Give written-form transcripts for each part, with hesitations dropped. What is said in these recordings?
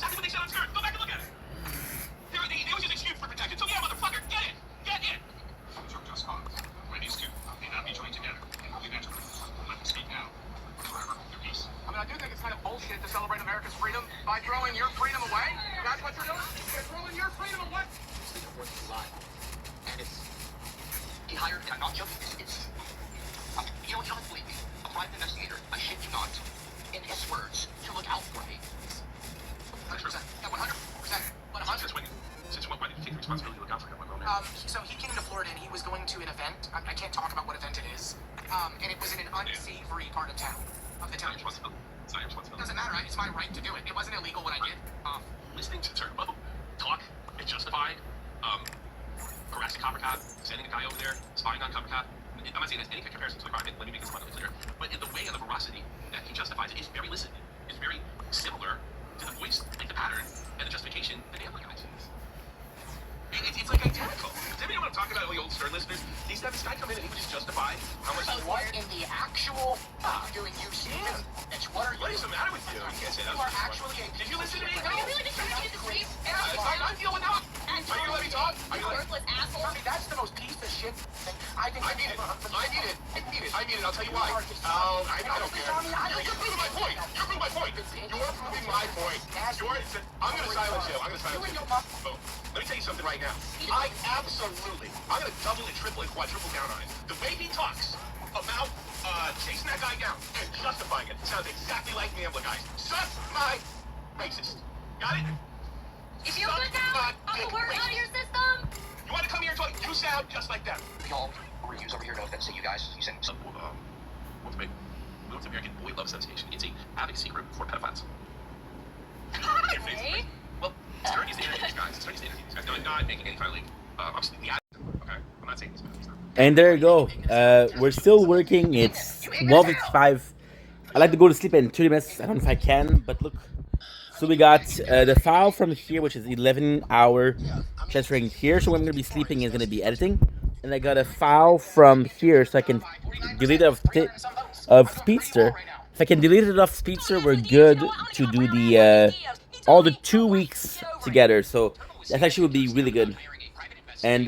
exactly what they said on skirt. Go back and look at it. There was an excuse for protection. So yeah, motherfucker, get it. Get it. Sure, just cause. When these two may not be joined together, and eventually, let them speak now. Forever, their peace. I mean, I do think it's kind of bullshit to celebrate America's freedom by throwing your freedom away. That's what you're doing? You're throwing your freedom away? It's the worth of life. And it's... He hired, and I'm not joking, it's... you know, John believe me, a private investigator, I shit you not, in his words, to look out for me. 100%. Yeah, 100%. 100%. Since when did you take the responsibility to look out for him? So he came to Florida and he was going to an event. I can't talk about what event it is. And it was in an unsavory part of town. Of the town. It's not your responsibility. Doesn't matter. It's my right to do it. It wasn't illegal what I did. Listening to Turbo talk is justified. Harassing Copper Cop, sending a guy over there, spying on Copper Cop. I'm not saying there's any comparison to the crime. Let me make this abundantly clear. But in the way and the veracity that he justifies it is very listened. It's very similar to the voice, like the pattern, and the justification that the other guy sees. It's like identical. Does anybody know what I'm talking about? All the old Stern listeners? He used to have this guy come in and he would just justify how much he was in the actual doing you see. What is the matter with you? You can't say that. You are actually a... Did you listen to me? Are you really just trying to get the street? I'm dealing with that. Are you gonna let me talk? Are you worthless asshole? I mean, that's the most piece of shit thing. I mean it. I'll tell you why. I don't care. You're proving my point. You're proving my point. I'm gonna silence you. Let me tell you something right now. I'm gonna double and triple and quadruple down on it. The way he talks about chasing that guy down and justifying it sounds exactly like the Ambler guys. Suck my racist. Got it? If you put down a word out of your system, you want to come here and talk? You sound just like them. Y'all reviews over here, no offense to you guys. You send some North American Boy Love Association. It's a advocacy group for pedophiles. okay. Well, Stern is the interview these guys. No, I'm not making any kind of like, obviously the okay, I'm not saying this. And there you go. We're still working. It's 12:55. I like to go to sleep in 30 minutes. I don't know if I can, but look. So we got the file from here, which is 11-hour transferring here. So when I'm going to be sleeping is going to be editing. And I got a file from here so I can delete it of Speedster. If I can delete it off Speedster, we're good to do the all the 2 weeks together. So that actually would be really good. And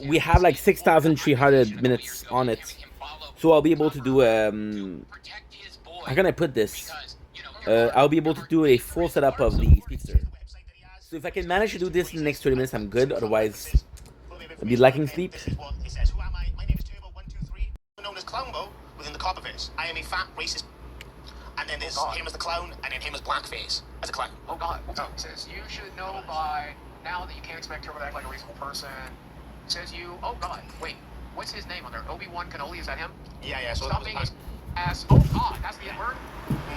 we have like 6,300 minutes on it. So I'll be able to do how can I put this? I'll be able to do a full setup of the Speedster. So if I can manage to do this in the next 30 minutes, I'm good. Otherwise, I'll be lacking sleep. My name is Turbo 123, known as Clownbo within the Copperverse. I am a fat racist. And then there's him as the clown, and then him as Blackface as a clown. Oh God! It says you should know by now that you can't expect Turbo to act like a reasonable person. It says you. Oh God! Wait, what's his name on there? Obi-Wan Kenobi? Is that him? Yeah. So stop being as. Oh God! That's the N-word.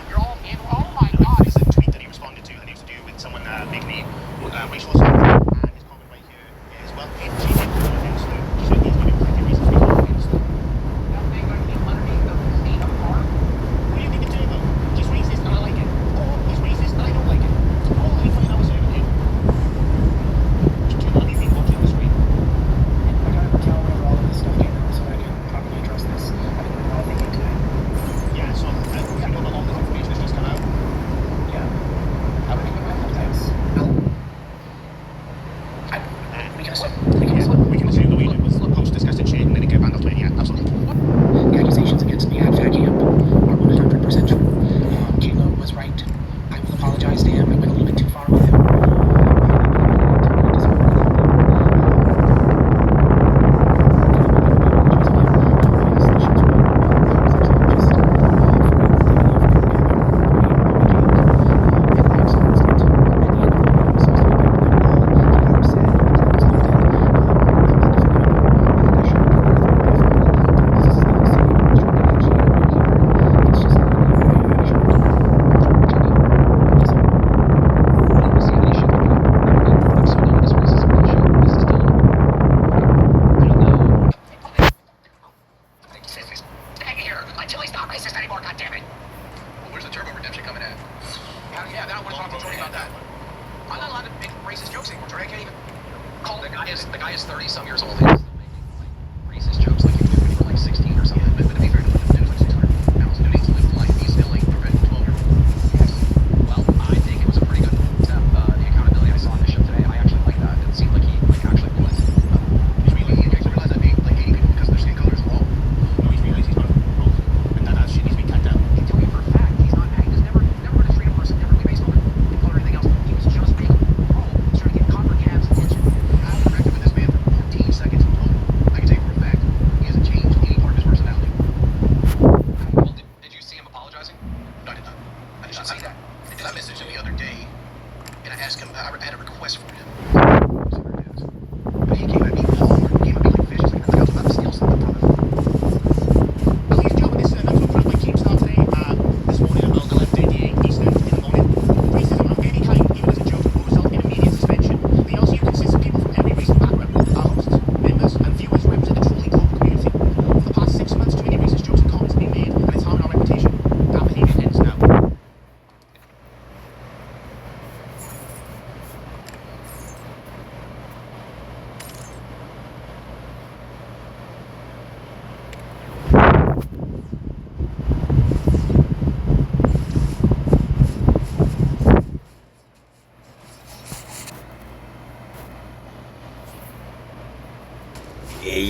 You're all in. Oh my God! It's a tweet that he responded to that he was to do with someone making a racial assault. And his comment right here is well, if she did do things, she said he's giving plenty of reasons to be confused. Now they're going to be underneath the state of harm. What do you think of Turbo? He's racist and I like it. Oh, he's racist and I don't like it. Oh, I find that was over here. Turbo, have you been watching the screen? I gotta tell where all of this stuff came from so I can properly address this. I didn't put anything into it. Yeah, so you know that all this information has just come out? Yeah. I would even know thanks. And We can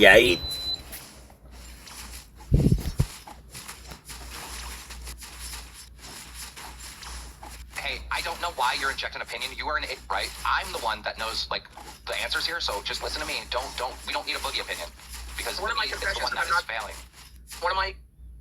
Yeah, eat. Hey, I don't know why you're injecting opinion. You are an idiot, right? I'm the one that knows like the answers here, so just listen to me. We don't need a boogie opinion because One of my Boogie is the confessions one is that I'm is failing. One of my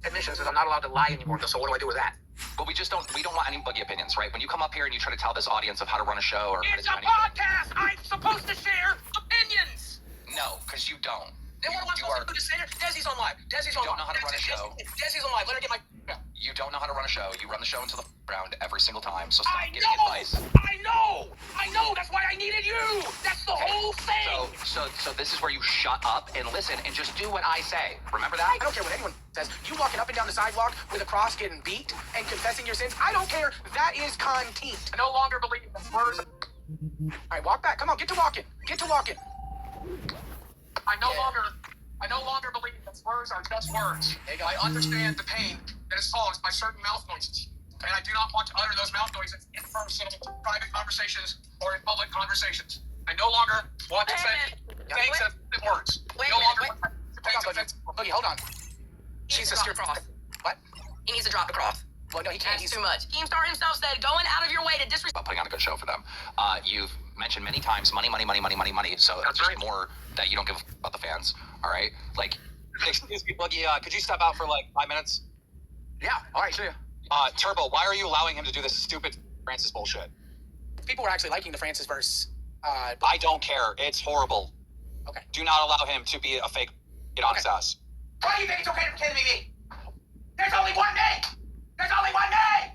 admissions is I'm not allowed to lie anymore. So what do I do with that? But we don't want any boogie opinions, right? When you come up here and you try to tell this audience of how to run a show or how to It's do a anything, podcast. I'm supposed to share opinions. no, because you don't. Then what am I supposed to do? Just sit here? Desi's on live. Desi's on don't live. know how to run a show. Desi's on live. Let her get my. You don't know how to run a show. You run the show into the ground every single time. So stop I giving know. advice. I know. That's why I needed you. That's the whole thing. So this is where you shut up and listen and just do what I say. Remember that? I don't care what anyone says. You walking up and down the sidewalk with a cross, getting beat, and confessing your sins. I don't care. That is content. I no longer believe in words. All right, walk back. Come on, get to walking. Get to walking. I no longer believe that words are just words. I understand the pain that is caused by certain mouth noises. And I do not want to utter those mouth noises in personal, private conversations or in public conversations. I no longer want to say things of words. No longer things offensive. Boogie, hold on. Jesus, you're cross. What? He needs to drop the cross. Well, no, he can't. That's too much. Keemstar himself said going out of your way to disrespect. About putting on a good show for them. You've mentioned many times money. So That's just right. more that you don't give a about the fans. All right, like Excuse me, Boogie, could you step out for like 5 minutes? Yeah, all right, see ya. Turbo, why are you allowing him to do this stupid Francis bullshit? People were actually liking the Francis verse. I don't care. It's horrible. Okay. Do not allow him to be a fake get on his ass. Why do you think it's okay to pretend to be me? There's only one me! There's only one me!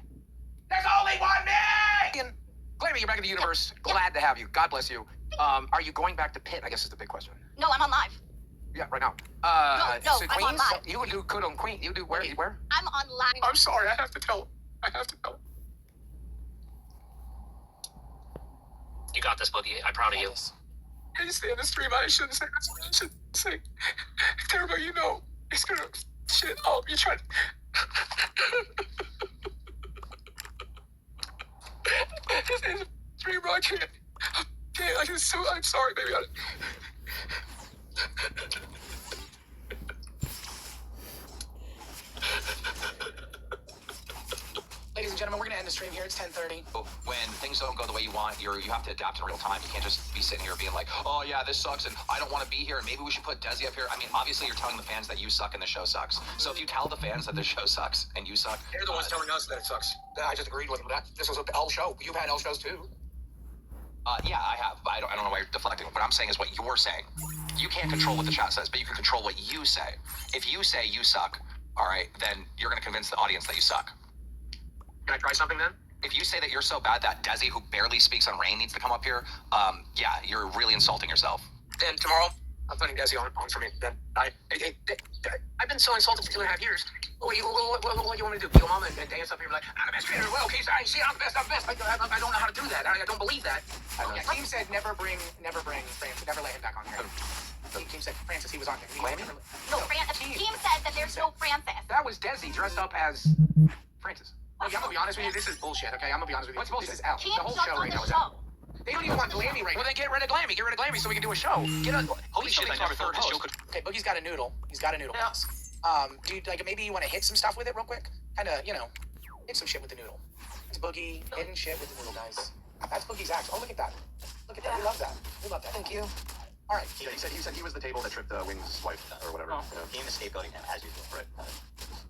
There's only one me! Glad to be back in the universe. Glad to have you. God bless you. Are you going back to Pitt? I guess is the big question. No, I'm on live. Yeah, right now. No, so I'm Queens, on live. you would do good on Queen. You do where? Where? I'm on live. I'm sorry. I have to tell. You got this, Boogie. I'm proud of you. I just in the stream. I shouldn't say this. I shouldn't say. Turbo, you know, it's gonna shit up. You try. This is a stream, bro. I can't. I just so. I'm sorry, baby. Ladies and gentlemen, we're gonna end the stream here. It's 10:30. when things don't go the way you want, you have to adapt in real time. You can't just be sitting here being like, oh yeah, this sucks and I don't want to be here and maybe we should put Desi up here. I mean, obviously you're telling the fans that you suck and the show sucks. So if you tell the fans that the show sucks and you suck, They're the ones telling us that it sucks. I just agreed with them. This was an L show. You've had L shows too. yeah, I have. But I don't know why you're deflecting. What I'm saying is what you're saying. You can't control what the chat says, but you can control what you say. If you say you suck, all right, then you're going to convince the audience that you suck. Can I try something then? If you say that you're so bad that Desi, who barely speaks on Rain, needs to come up here, yeah, you're really insulting yourself. Then tomorrow, I'm putting Desi on for me. Then I've been so insulted for 2.5 years. What do you want me to do? Be your mama and dance up here like, I'm the best trainer in the world. Okay, I see, I'm the best. I don't know how to do that. I don't believe that. Okay, Team said never bring Francis, never let him back on here. Team said Francis, he was on here. No, team said that there's no Francis. That was Desi dressed up as Francis. Okay, I'm gonna be honest with you. This is bullshit. Okay, I'm gonna be honest with you. What's bullshit? This is L. Team The whole jumped show on right the now is show. L. They don't even want Glammy right now. Well, then get rid of Glammy so we can do a show. Holy shit, I never thought this show could... Okay, Boogie's got a noodle. He's got a noodle. Yeah. Do you, like, maybe you want to hit some stuff with it real quick? Kind of, hit some shit with the noodle. It's Boogie hitting shit with the noodle, guys. That's Boogie's act. Oh, look at that. Look at that. We love that. We love that. Thank you. All right. He said he was the table that tripped Wing's wife or whatever. Game is scapegoating him as usual. Right.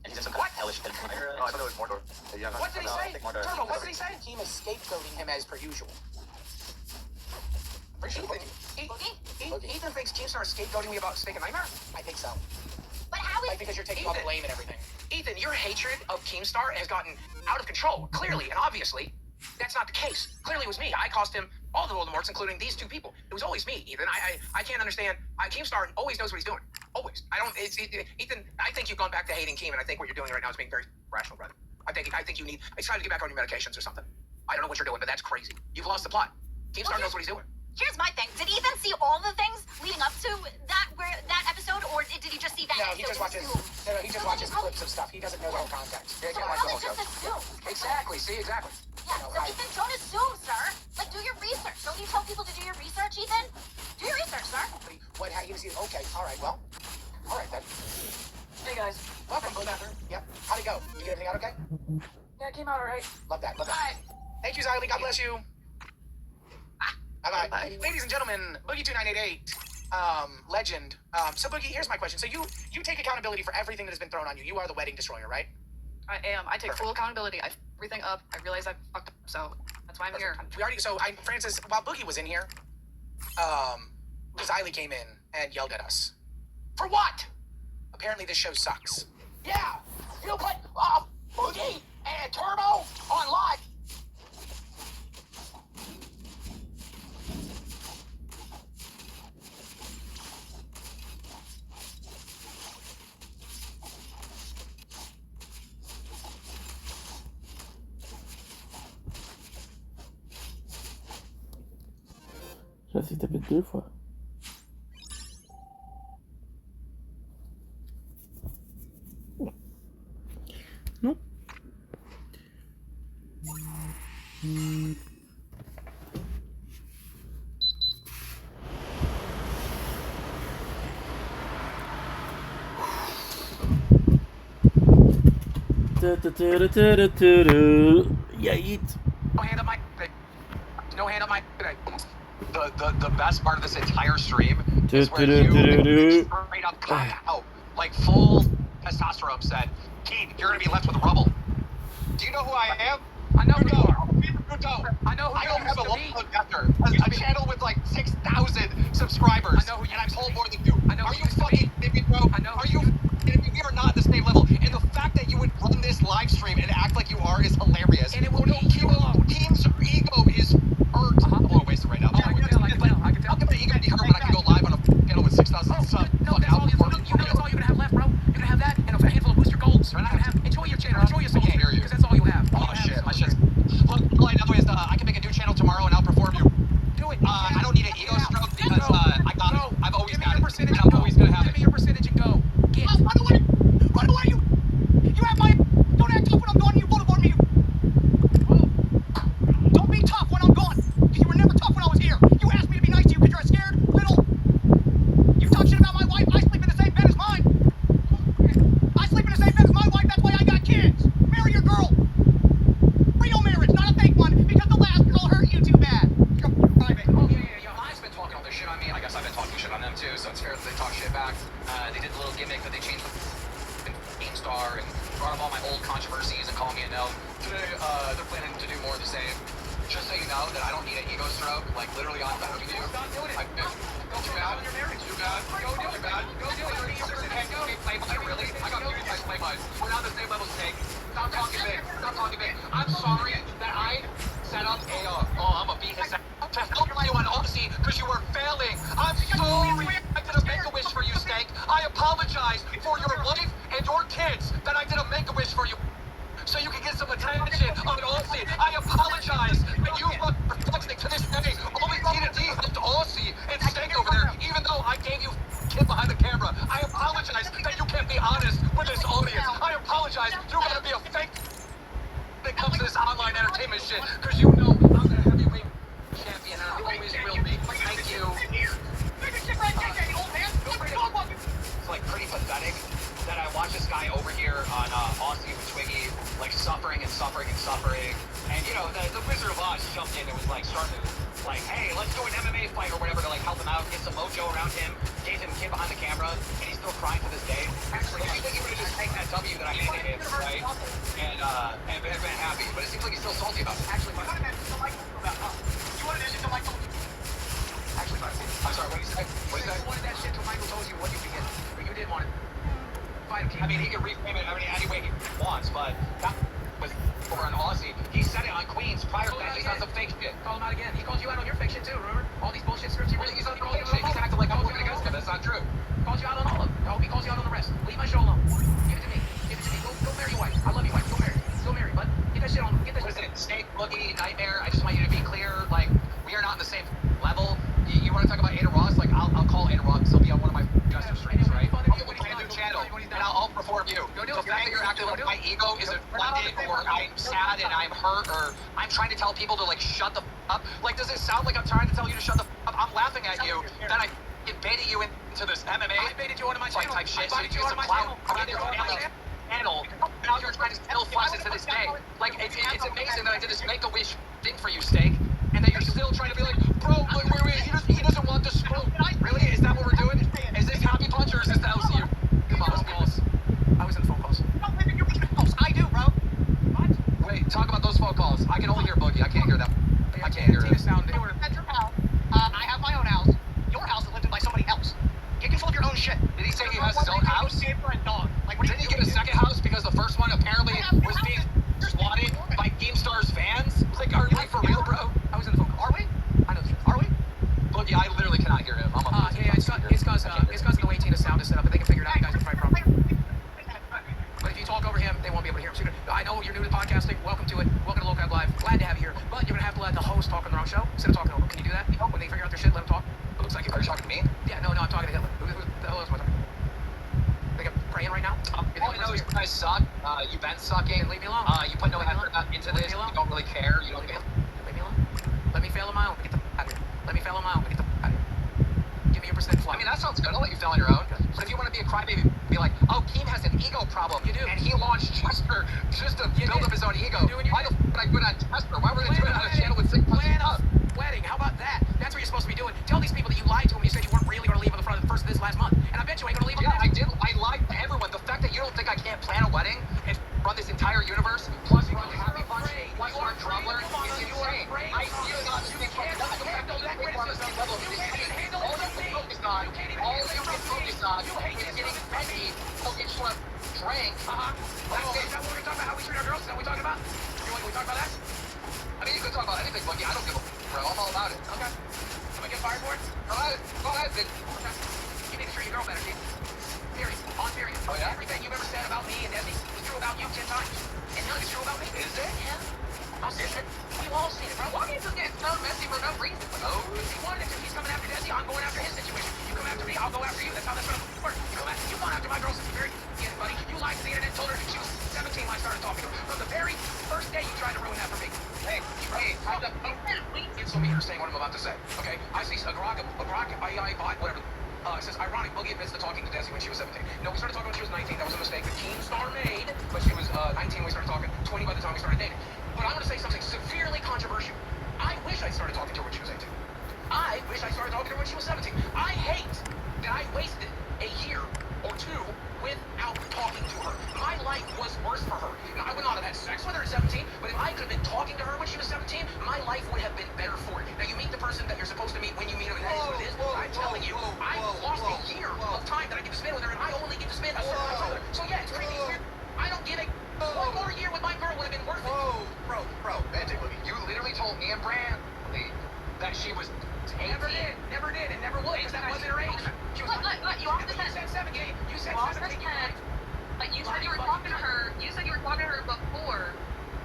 And he's in some kind of hellish pit. Oh, I thought it was Mordor. Yeah, What did he No, I say? think Mordor. Turbo, what did he say? Team is scapegoating him as per usual. Ethan thinks Keemstar is scapegoating me about Steak and Nightmare? I think so. But how is Like, because you're taking all the blame and everything. Ethan, your hatred of Keemstar has gotten out of control. Clearly and obviously, that's not the case. Clearly it was me. I cost him all the Voldemorts, including these two people. It was always me, Ethan. I can't understand. Keemstar always knows what he's doing. Always. Ethan, I think you've gone back to hating Keem, and I think what you're doing right now is being very rational, brother. I think you need, it's time to get back on your medications or something. I don't know what you're doing, but that's crazy. You've lost the plot. Keemstar knows what he's doing. Here's my thing. Did Ethan see all the things leading up to that episode, or did he just see that? No, he just watches. He just watches clips of stuff. He doesn't know the whole context. He can't watch the whole Just show. assume. Exactly. See, exactly. Yeah, so Ethan, don't assume, sir. Like, do your research. Don't you tell people to do your research, Ethan? Do your research, sir. What? How he was? Okay. All right. Well, it go? Did you get everything out okay? Yeah, it came out alright. Love that. Love that. Thank you, Xylee. God bless you. Bye-bye. Ladies and gentlemen, Boogie2988, legend. So Boogie, here's my question. So you take accountability for everything that has been thrown on you. You are the wedding destroyer, right? I am. I take full accountability. I f everything up. I realize I fucked up, so that's why I'm here. Francis, while Boogie was in here, Xylee came in and yelled at us. For what? Apparently this show sucks. Yeah, you put Boogie and Turbo on live. Je l'ai tapé 2 fois. Non. Yeah, eat. No hand on my today. No hand on my today. The best part of this entire stream is where you straight up cut out, like full testosterone said, Keen, you're gonna be left with rubble. Do you know who I am? I know who you are. You don't. I know who I you don't have a used to be. long after a channel with like 6,000 subscribers. I know who you and I'm used to told be. more than you. I know Are who you you used to fucking be. kidding me, bro? I know Are who you kidding me? We are not the same level. And the fact that you would run this live stream and act like you are is hilarious. And it will leave you alone. Team's ego is hurt. I'm a little wasted right now. Oh, I can tell. How can my ego be hurt when I can go live on a channel with 6,000 subs? No, that's all that's all you're gonna have left, bro. You're gonna have that and a handful of booster golds. You're gonna have enjoy your channel, enjoy your soul, I can't hear you. because that's all you have. All Oh you have shit, is my shit's... Look, all I know is I can make a new channel tomorrow and outperform you. do it. I don't need an ego stroke because I got it. I've always Give me got your it. percentage And and I'm go. always gonna have Give it. me your percentage and go. Get. Run away! Run away! You have my... Don't act tough when I'm gone. You voted for me. Don't be tough when I'm gone. Because you were never tough when I was here. You asked me to be nice to you because you're a scared little... You talk shit about my wife. I sleep in the same bed as mine. I sleep in the same bed as my wife. That's why I got kids. Marry your girl. Real marriage, not a fake one. Because the last girl hurt you too bad. You're private. Oh, yeah. I've been talking all this shit on me. I guess I've been talking shit on them too, so it's fair that they talk shit back. They did a little gimmick that they changed the Game Star and brought up all my old controversies and called me a no. Today, they're planning to do more of the same. Just so you know that I don't need an ego stroke, like literally I'm better than you. Stop doing it. Too bad. Too bad. Go do it. Go do it. Really? I got beauty guys play mine. We're not the same level, Snake. Stop talking big. Stop talking big. I'm sorry that I set up I'm a beat to help you on OC because you were failing. I'm sorry. I did a make-a-wish for you, Snake. I apologize for your wife and your kids that I did a make-a-wish for you. So you can get some attention on Aussie. I apologize that you were flexing to this day. Only T&T helped Aussie and Snake over there, even though I gave you kid behind the camera. I apologize that you can't be honest with this audience. I apologize. You gotta be a fake when it comes to this online entertainment shit, because you know I'm the heavyweight champion and I always will be. Thank you. It's like pretty pathetic that I watch this guy over here on Aussie with Twiggy, like suffering. And you know, the Wizard of Oz jumped in and was like starting to like, hey, let's do an MMA fight or whatever to like help him out, get some mojo around him, gave him a kid behind the camera, and he's still crying to this day. Actually, I think he would have just taken that W that I handed him, right? And been happy, but it seems like he's still salty about it. Actually, You wanted this to Michael. Actually, I'm sorry, what did you say? What did you say? You wanted that shit till Michael told you what you could get, but you did want it. Fight him. I mean, he can reframe it any way he wants, but that was over on Aussie. He said it on Queens prior to that. He's on some fake shit. Call him out again. He called you out on your fake shit too, remember? All these bullshit scripts you Well, read. he's on fake shit. He's acting like I'm working against him. That's not true. Calls you out on all of them. He calls you out on the rest. Leave my show alone. Give it to me. Go marry your wife. I love you, wife. Go marry. But get that shit on. Get that shit. Listen, Snake, Boogie, Nightmare, I just want you to be clear, like, we are not on the same level. You want to talk about Ada Ross? Like, I'll call Ada Ross. He'll be on one of my Justice streams, right? I'll do a new channel, and I'll perform you. The fact that you're acting like my ego is inflated, or I'm sad and I'm hurt, or I'm trying to tell people to, like, shut the up. Like, does it sound like I'm trying to tell you to shut the up? I'm laughing at you that I baited you into this MMA I baited you onto my channel. type shit. I baited you onto my channel. Channel. Now you're trying to still flex it to this day. Like, it's amazing that I did this Make-A-Wish thing for you, Steak, and that you're still trying to be like, bro, wait, he doesn't want the smoke. Really? Is that what we're doing? Is this Happy Punch or is this the LCU? Come on, let's be honest. I was in the phone calls. I do, bro. What? Wait, talk about those phone calls. I can only hear Boogie. I can't hear them. I can't hear Tina it. sound. You were at your house. I have my own house. Your house is lived in by somebody else. Get control of your own shit. Did he say he has his own house? For a dog. Like, what are Didn't you he get a doing? second house because the first one apparently was being swatted by GameStar's fans? It's like, are you for real, bro? I was in the phone calls. Are we? I know the truth. Are we? Boogie, I literally cannot hear him. I'm a Yeah, it's because of the way Tina's sound is set up, but they can figure it out. You guys can fight from. But if you talk over him, they won't be able to hear him. So I know you're new to podcasting. Welcome to it. Welcome to Local Live. Glad to have you here. But you're gonna have to let the host talk on their own show instead of talking over. Can you do that? When they figure out their shit, let them talk. It looks like you. Are you talking to me? Yeah, no, I'm talking to Hitler. Who the hell else am I talking to? Think I'm praying right now? All I know is you guys suck. You've been sucking. Leave me alone. You put no effort into this. You don't really care. You don't Leave get. me alone. Let me fail on my own. Get the out of here. Let me fail on my own. Get the out of here. Give me your percent fly. I mean, that sounds good. I'll let you fail on your own. But if you want to be a crybaby, be like, oh, Keem has an ego problem. You do. And he launched Chester just to build up his own ego. Why the f*** would I put on Chester? Why would I do it on a channel with 6 punches up? Wedding. How about that? That's what you're supposed to be doing. Tell these people that you lied to them. You said you weren't really going to leave on the front of the first of this last month. And I bet you ain't going to leave on Yeah, the I did. I lied to everyone. The fact that you don't think I can't plan a wedding and run this entire universe, plus run Happy Punch, plus run Troubler, is insane. I feel not to think like that. All you can focus on is getting petty, focus on drank. That's it. Is that what we're talking about? How we treat our girls? Is that what we're talking about? Can we talk about that? I mean, you can talk about anything, Boogie. I don't give a bro. I'm all about it. Okay. Can we get fired for it? Go ahead. Go ahead, Vic. Okay. You need to treat your girl better, Keith. Period. On period. Oh, yeah? Everything you've ever said about me and Desi is true about you 10 times. And none is true about me. Is it? Yeah. I'll see it. We've all seen it, bro. Why can't you get so messy for no reason? Oh. He wanted it to. He's coming after Desi. I'm going after his situation. You come after me, I'll go after you. That's how that's gonna work. You come after my girl since the very beginning, buddy. You lied to the internet and told her she was 17 when I started talking to her. From the very first day, you tried to ruin that for me. Hey, it's so me saying what I'm about to say. Okay, I see a grok, I bought whatever. It says ironic. Boogie admits to talking to Desi when she was 17. No, we started talking when she was 19. That was a mistake. The Keemstar made, but she was 19 when we started talking. 20 by the time we started dating. But I'm going to say something severely controversial. I wish I started talking to her when she was 18. I wish I started talking to her when she was 17. I hate that I wasted a year or two without talking to her. My life was worse for her. Now, I would not have had sex with her at 17, but if I could have been talking to her when she was 17, my life would have been better for it. Now, you meet the person that you're supposed to meet when you meet her, and that is what it is. I'm telling you, I lost a year of time that I get to spend with her, and I only get to spend a certain time with her. So, yeah, it's crazy. I don't get it. One more year with my girl would have been worth it. Bro, Magic Boogie, you literally told me and Brantley that she was 18. Never did, and never would, because that wasn't her age. She was you lost the you said 7, Gabe. You said lost 17. the 10. But you said you were talking to her. You said you were talking to her before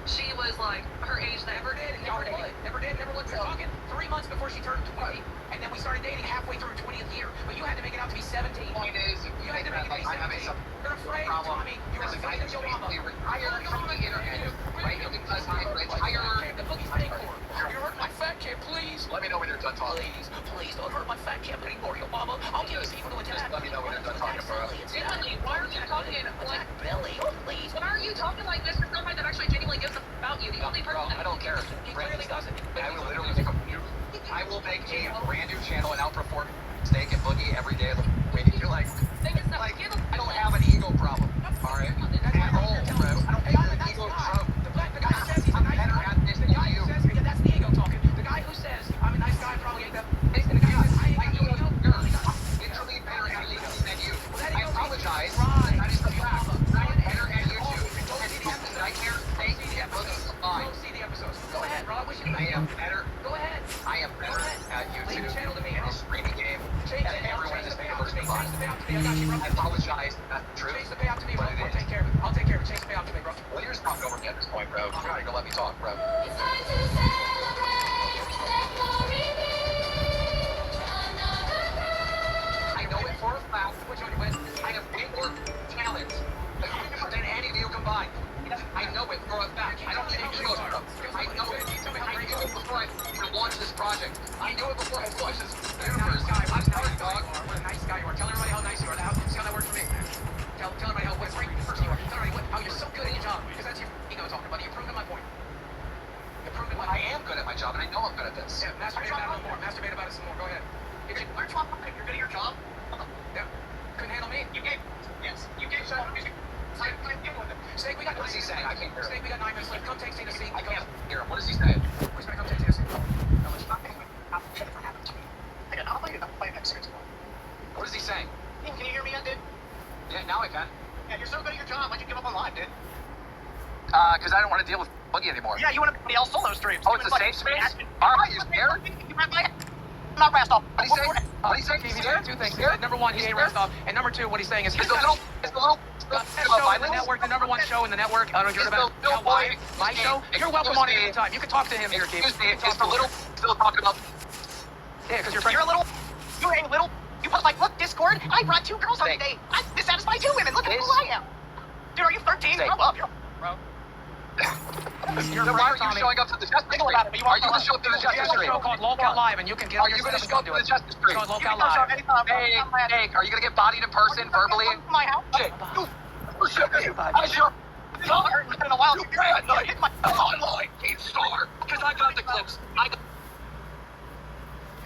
she was like her age then. Never did, and never would. Never did, never would. We were talking 3 months before she turned 20, and then we started dating halfway through her 20th year. But you had to make it out to be 17. Point is, You had to make it be 17. You're afraid, problem. Tommy. You're As a guy afraid that of your mama. basically retired from the interview, right? Because I retired. The boogie's paying for it. You're hurting my fat kid, please. Let me know when you're done talking. Please don't hurt my fat kid anymore, your mama. I'll give these people to attack. Just let me know when you're done talking, bro. Genuinely, why are you talking Attack Billy, please. why are you talking like this for somebody that actually genuinely gives a about you? The only person Bro, I don't care. He clearly doesn't. I will literally make a brand new channel and outperform Steak and Boogie every day of the week. You're like, I don't have an ego problem. All right? At all, bro. I don't have an ego problem. The guy who says he's a nice better guy. at this than you. Yeah, that's the ego talking. The guy who says I'm a nice guy probably ain't the. The guy who says I ain't got no ego. Literally better at ego than you. I apologize. That is the fact. I am better at YouTube. And I care. Steak and Boogie's fine. See the episodes. Go ahead, bro. I wish you. I am better. Go ahead. I am better at YouTube and this streaming game Change than everyone in this universe combined. I got you, bro. I apologize. That's the truth. Change the payout to me, bro. But it I'll is. take care of it. I'll take care of it. Change the payout to me, bro. Well, you're just talking over me at this point, bro. You're not gonna let me talk, bro. I know it for a fact, which I have way more talent than any of you combined. I know it for a fact. I don't need any ego stuff. I know it. I knew it before I even launched this project. I knew it before I launched this universe. I'm sorry, dog. What a nice guy you are. Tell everybody how nice you are. Now, see how that works for me. now I can. Yeah, you're so good at your job. Why'd you give up on live, dude? Because I don't want to deal with Boogie anymore. Yeah, you want to be else solo streams. Oh, it's a safe space? Alright, you scared? I'm not rest off. What do you say? What do you say? He's Scared? two things. Scared? Number one, he ain't rest off. And number two, what he's saying is It's the little show in the network, the number one show in the network. I don't care about little boy. my show. You're welcome on it anytime. You can talk to him here, Keith. Excuse me, is the little still talking about... Yeah, because you're a little. You ain't little. You put like, look, Discord. I brought 2 girls on today. I dissatisfied 2 women. Look at who I am. Dude, are you 13? Grow up, bro. You're Then why are you showing up to the Justice Street? Are you going to show up to the Justice Street? We have a show called Lolcat Live, and you can get Are you going to show up to the Justice Street? It's called Lolcat Live. Hey, are you going to get bodied in person, verbally? My house. Jake, how's your... In a while. You bad night. Online, Keith Star. Because I got the clips.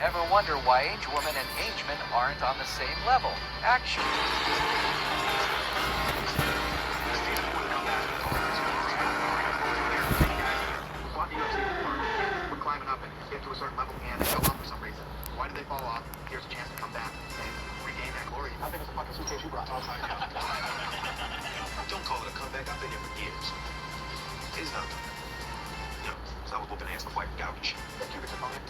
Ever wonder why Angewoman and Angeman aren't on the same level? Actually... We're climbing up and get to a certain level and they fell off for some reason. Why did they fall off? Here's a chance to come back and regain that glory. How big is the fucking suitcase you brought? Don't call it a comeback. I've been here for years. It's not. No, so I was whooping ass before I got out and shit. That cubic opponent.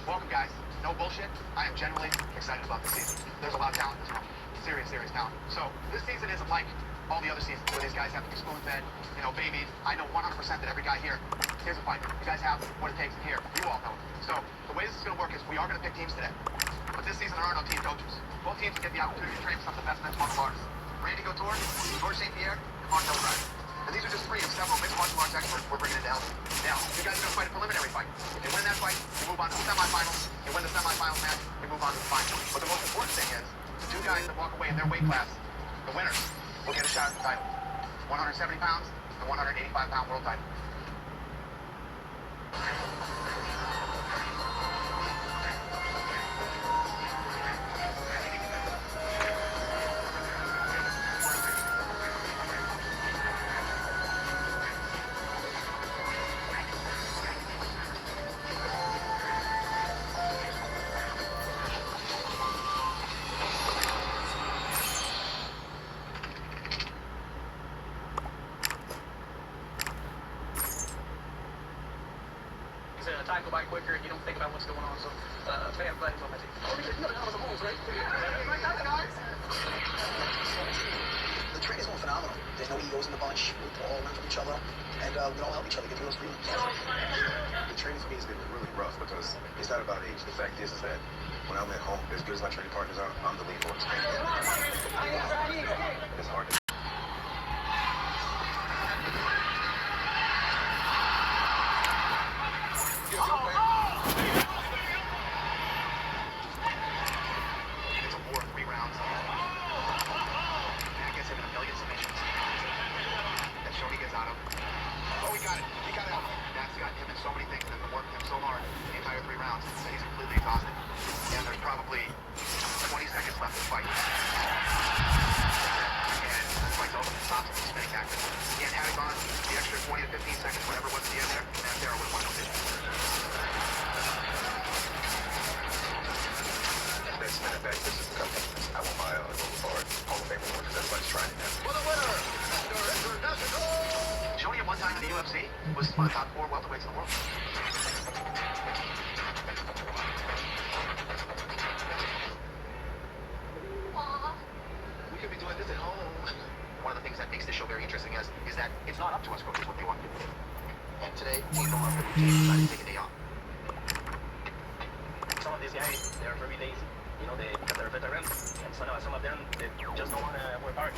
Welcome, guys. No bullshit. I am genuinely excited about this season. There's a lot of talent in this room. Serious talent. So, this season isn't like all the other seasons where these guys have to be spoon-fed, babied. I know 100% that every guy here is a fighter. You guys have what it takes in here. You all know it. So, the way this is going to work is we are going to pick teams today. But this season there are no team coaches. Both teams get the opportunity to train with some of the best men's martial artists. Randy Couture, George St. Pierre, and Marcel Ryder. And these are just 3 of several mixed martial arts experts we're bringing into Elton. Now, you guys are going to fight a preliminary fight. If you win that fight, you move on to the semifinals. You win the semifinals match, you move on to the final. But the most important thing is, the 2 guys that walk away in their weight class, the winners, will get a shot at the title. 170 pounds and 185-pound world title. Time go by quicker and you don't think about what's going on. So, fan buddies on my team. Oh, you know that was a moves, right? The trainers were phenomenal. There's no egos in the bunch. We all learn from each other, and we all help each other get through those freedoms. The training for me has been really rough because it's not about age. The fact is that when I'm at home, as good as my training partners are, I'm the lead one. It's hard to... It's a war of 3 rounds. And it gets him in a million submissions. And Shoney gets out of. Oh, we got it. We got it. That's got him in so many things and been working him so hard the entire 3 rounds that he's completely exhausted. And there's probably 20 seconds left to fight. And the fight's over. It stops him. He's spectacular. And had it gone the extra 20 to 15 seconds, whatever was at the end there, that Sarah would have won the decision. That's matter of fact, this is the company. I want my overboard Hall of Fame award because everybody's trying it now. For the winner, Mr. International! Shoney at one time in the UFC was one of the top 4 welterweights in the world. We could be doing this at home. One of the things that makes this show very interesting is that it's not up to us coaches what they want to do. And today, we don't have the routine. Decided to take a day off. Some of these guys, they're very lazy. Because they're veterans, and some of them, they just don't want to work hard.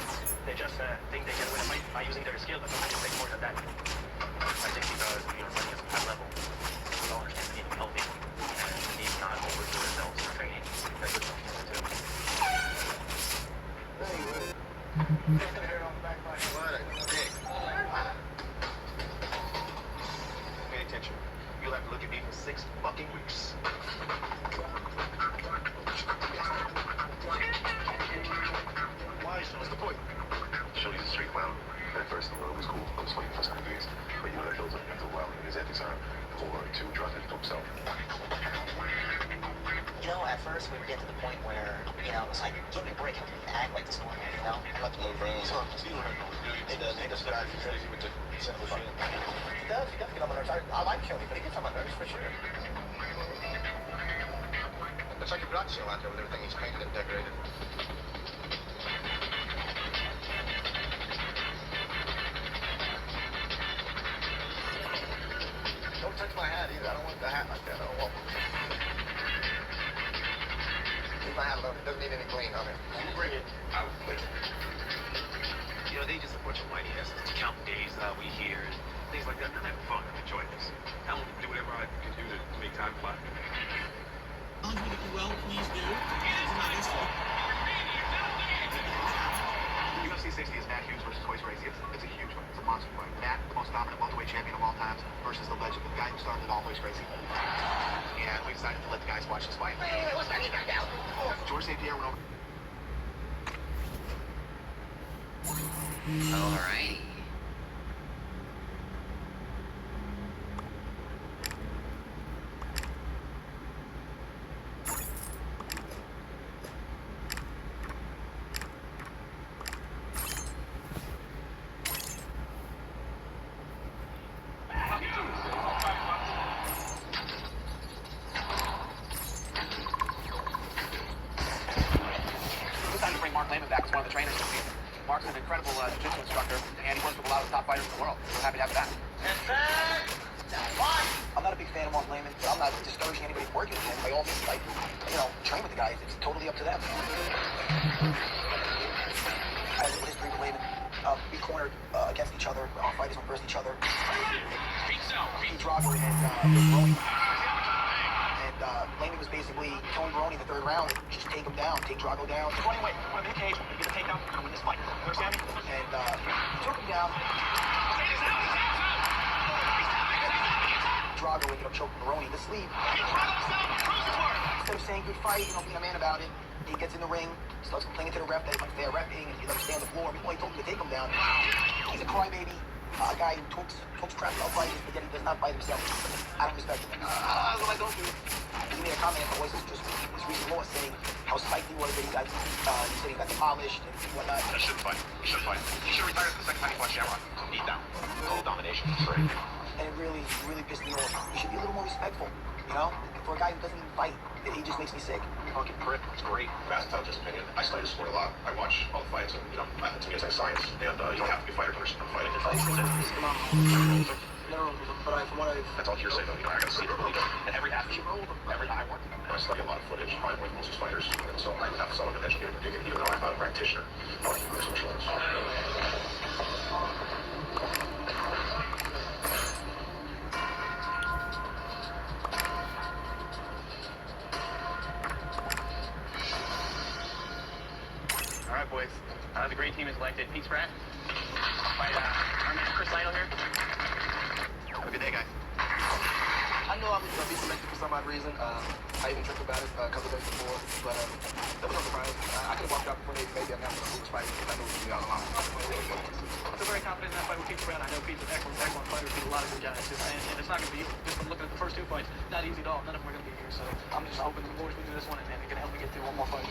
They just think they can win a fight by using their skill, but sometimes it takes more than that. I think because you're running at a high level, we all understand the need to be healthy, and the need not overdo themselves in training. That's good stuff too. Pay attention. You'll have to look at me for 6 fucking weeks. What's the point? Shoney's a street clown. At first, it was cool. I was fighting for some years. But that builds up after a while, and his ethics are for 2 drugs into himself. You know, at first we were getting to the point where, you know, it's like, give me a break. How can you act like this normal, you know? I'm not the little bro. So, he does drive you crazy with the simple shit. He does get on my nerves. I like Kelly, but he gets on my nerves for sure. It's like a garage sale out there with everything he's painted and decorated. Don't touch my hat either. I don't want the hat like that. I don't want it. Leave my hat alone. It doesn't need any clean on it. You bring it. I will clean it. You know, they just a bunch of white asses to count days that we here and things like that. I'm having fun. I'm enjoying this. I will do whatever I can do to make time fly. If you will, please do. UFC 60 is Matt Hughes versus Toys Racy. It's a huge fight. It's a monster fight. Matt, the most dominant welterweight champion of all time, versus the legend, the guy who started it all, Toys Racy. And we decided to let the guys watch this fight. What's that guy down? George St. Pierre went over. Alrighty. Decided to bring Mark Lehman back as one of the trainers this season. Mark's an incredible jiu-jitsu instructor, and he works with a lot of the top fighters in the world. We're happy to have him back. I'm not a big fan of Mark Lehman, but I'm not discouraging anybody from working with him. By all means, like, you know, train with the guys. It's totally up to them. I have a history with Lehman. We cornered against each other. Our fighters went versus each other. Pete Drago and Brony. And Lehman was basically killing Brony in the third round. Just take him down, take Drago down. Just running away. I'm in the cage. I'm get a takedown. I'm win this fight. You understand me? And he took him down. Drago ended up choking Brony in the sleeve. Instead of saying good fight, you know, being a man about it, he gets in the ring, starts complaining to the ref that it's unfair refing, and he let him stay on the floor. Before he told him to take him down. He's a crybaby, a guy who talks crap about fighters, but yet he does not fight himself. I don't respect him. What I don't do. He made a comment at the Voices just this recent law saying how psyched he was that he got, he said he got demolished and whatnot. He shouldn't fight. He should fight. He should retire the second time he fought Shamrock. Beat down. Total domination. Straight. And it really pissed me off. You should be a little more respectful, you know? For a guy who doesn't even fight, he just makes me sick. Fucking prick. It's great. Vast intelligence opinion. I study the sport a lot. I watch all the fights, and you know, to me it's like science. And you don't have to be a fighter to understand fighting. No, but from what I've... That's all hearsay, though. You know, I gotta see it, believe it. And every athlete, I work. I study a lot of footage. I work with most fighters, and so I have some of an educated opinion, even though I'm not a practitioner. I like mixed martial arts. All right, boys. The great team is elected. Pete Spratt. By our man Chris Lytle here. Have a good day, guys. I know I'm going to be selected for some odd reason. I even tripped about it a couple of days before, but that was no surprise. I could have walked out before maybe announced the Boots fight because I knew it was going to be all along. I'm very confident in that fight with Pete Spratt. I know Pete's an excellent fighter. Beat a lot of good guys. And it's not going to be, just from looking at the first two fights, not easy at all. None of them are going to be here. So I'm just hoping the boys can do this one and it can help me get through one more fight.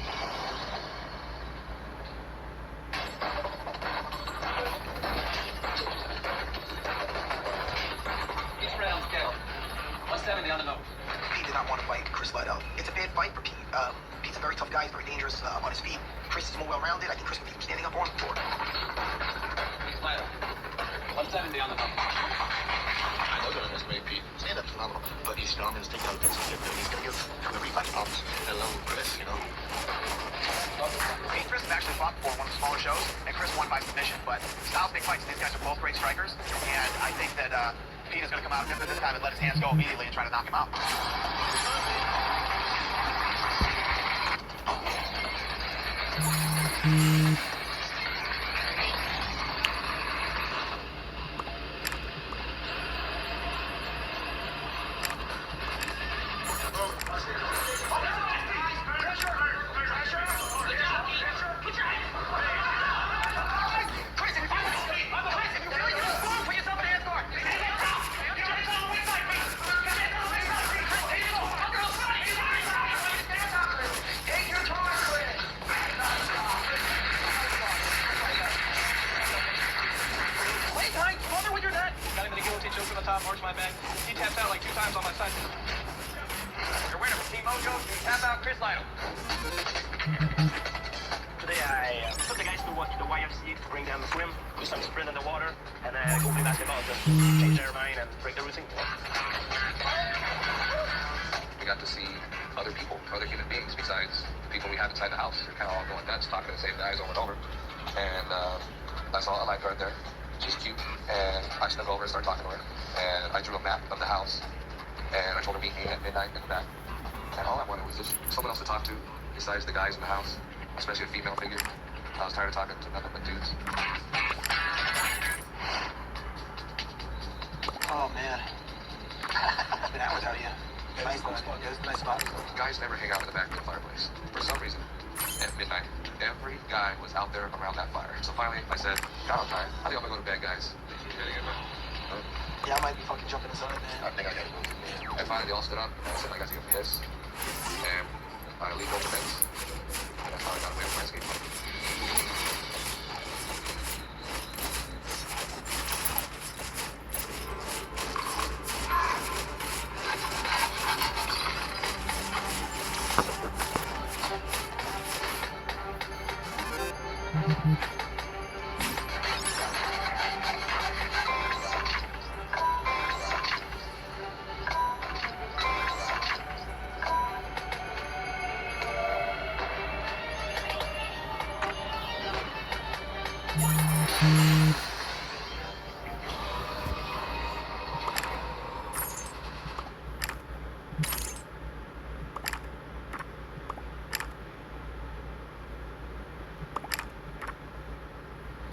Pete did not want to fight Chris Lytle. It's a bad fight for Pete. Pete's a very tough guy. He's very dangerous on his feet. Chris is more well-rounded. I think Chris would be standing up on him for it. Lytle, 170 on the number. I know that underestimate Pete. Stand-up's phenomenal, but he's strong in his takedown defense. He's gonna give the rematch problems. And along with Chris, you know. Me and Chris have actually fought before one of the smaller shows, and Chris won by submission, but styles make fights. These guys are both great strikers, and I think that Pete is going to come out different this time and let his hands go immediately and try to knock him out. like 2 times on my side. Your winner for Team Mojo, tap out Chris Lytle. Today I put the guys to watch the YFC to bring them swim, do some sprint in the water, and go play basketball to change their mind and break the routine. We got to see other people, other human beings besides the people we have inside the house. We're kind of all going nuts, talking to the same guys over and over. And that's all I liked right there. She's cute, and I snuck over and started talking to her. And I drew a map of the house, and I told her meet me at midnight in the back. And all I wanted was just someone else to talk to besides the guys in the house, especially a female figure. I was tired of talking to nothing but dudes. Oh, man. I've been out without you. Nice spot. Nice spot. Guys never hang out in the back of the fireplace. For some reason, at midnight, every guy was out there around that fire. So finally, I said, God, I'm tired. I think I'm gonna go to bed, guys. Yeah, I might be fucking jumping inside, man. I think I gotta go. And finally, they all stood up. And I said, I got to get a piss. And I leaped over the fence. And that's how I got away with my skateboard.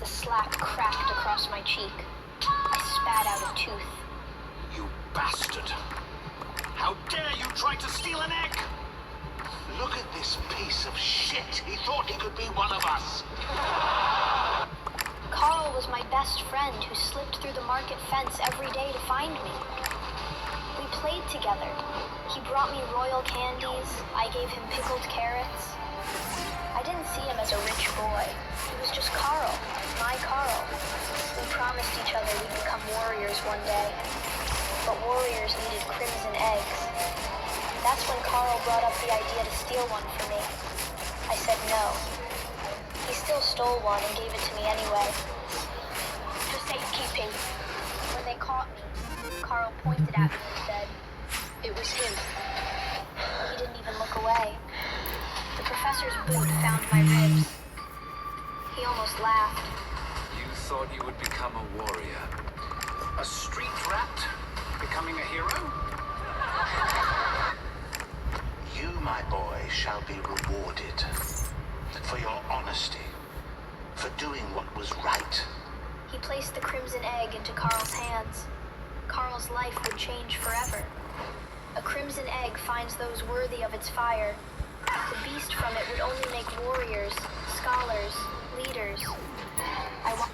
The slack cracked across my cheek. I spat out a tooth. You bastard! How dare you try to steal an egg? Look at this piece of shit. He thought he could be one of us. Carl was my best friend who slipped through the market fence every day to find me. We played together. He brought me royal candies. I gave him pickled carrots. I didn't see him as a rich boy. He was just Carl, my Carl. We promised each other we'd become warriors one day. But warriors needed crimson eggs. That's when Carl brought up the idea to steal one for me. I said no. He still stole one and gave it to me anyway. For safekeeping. When they caught me, Carl pointed at me and said, it was him. He didn't even look away. The professor's boot found my ribs. He almost laughed. You thought you would become a warrior. A street rat becoming a hero? You, my boy, shall be rewarded for your honesty, for doing what was right. He placed the crimson egg into Carl's hands. Carl's life would change forever. A crimson egg finds those worthy of its fire. The beast from it would only make warriors, scholars, leaders. I want...